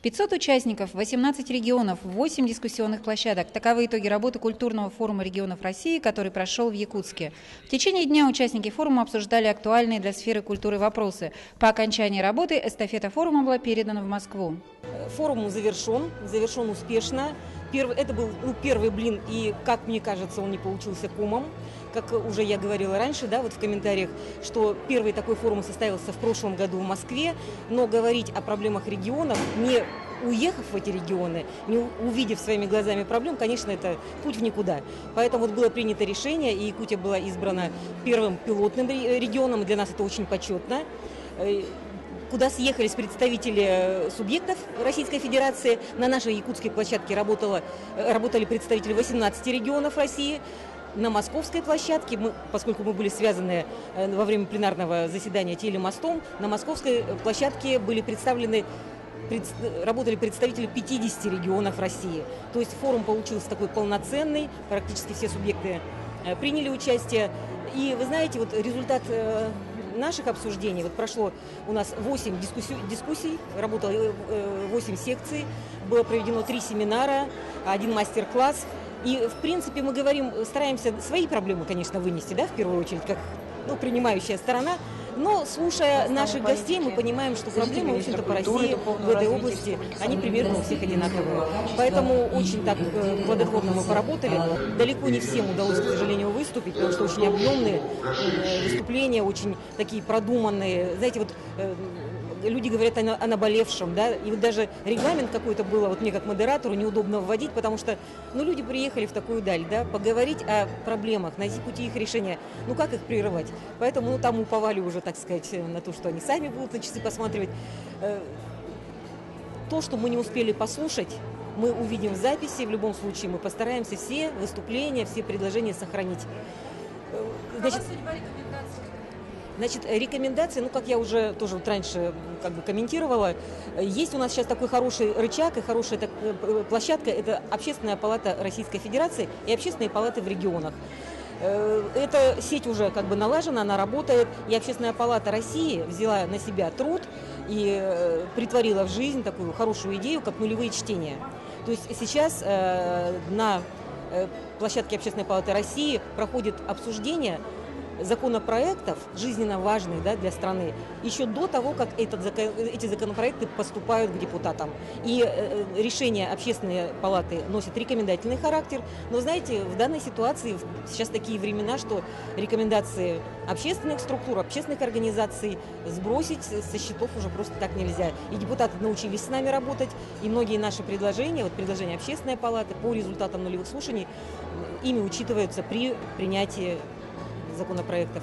500 участников, 18 регионов, 8 дискуссионных площадок. Таковы итоги работы культурного форума регионов России, который прошел в Якутске. В течение дня участники форума обсуждали актуальные для сферы культуры вопросы. По окончании работы эстафета форума была передана в Москву. Форум завершен успешно. Это был первый блин, и, как мне кажется, он не получился комом. Как уже я говорила раньше, да, вот в комментариях, что первый такой форум состоялся в прошлом году в Москве, но говорить о проблемах регионов, не уехав в эти регионы, не увидев своими глазами проблем, конечно, это путь в никуда. Поэтому вот было принято решение, и Якутия была избрана первым пилотным регионом, и для нас это очень почетно, куда съехались представители субъектов Российской Федерации. На нашей якутской площадке работали представители 18 регионов России. На московской площадке, поскольку мы были связаны во время пленарного заседания телемостом, на московской площадке работали представители 50 регионов России. То есть форум получился такой полноценный, практически все субъекты приняли участие. И вы знаете, вот результат наших обсуждений, вот прошло у нас 8 дискуссий, работало 8 секций, было проведено 3 семинара, 1 мастер-класс. И, в принципе, мы стараемся свои проблемы, конечно, вынести, да, в первую очередь, как принимающая сторона. Но, слушая наших гостей, мы понимаем, что проблемы, в общем-то, по России в этой области, они примерно у всех одинаковые. Поэтому очень так плодотворно мы поработали. Далеко не всем удалось, к сожалению, выступить, потому что очень объемные выступления, очень такие продуманные. Знаете, вот люди говорят о наболевшем, да, и вот даже регламент какой-то было, вот мне как модератору неудобно вводить, потому что, люди приехали в такую даль, да, поговорить о проблемах, найти пути их решения, как их прерывать. Поэтому, там уповали уже, так сказать, на то, что они сами будут на часы посматривать. То, что мы не успели послушать, мы увидим в записи, в любом случае мы постараемся все выступления, все предложения сохранить. Значит, рекомендации, как я уже тоже раньше комментировала, есть у нас сейчас такой хороший рычаг и хорошая площадка, это Общественная палата Российской Федерации и общественные палаты в регионах. Эта сеть уже налажена, она работает, и Общественная палата России взяла на себя труд и притворила в жизнь такую хорошую идею, как нулевые чтения. То есть сейчас на площадке Общественной палаты России проходит обсуждение законопроектов, жизненно важных, да, для страны, еще до того, как эти законопроекты поступают к депутатам. И решения Общественной палаты носят рекомендательный характер. Но, знаете, в данной ситуации сейчас такие времена, что рекомендации общественных структур, общественных организаций сбросить со счетов уже просто так нельзя. И депутаты научились с нами работать, и многие наши предложения, предложения Общественной палаты по результатам нулевых слушаний, ими учитываются при принятии законопроектов.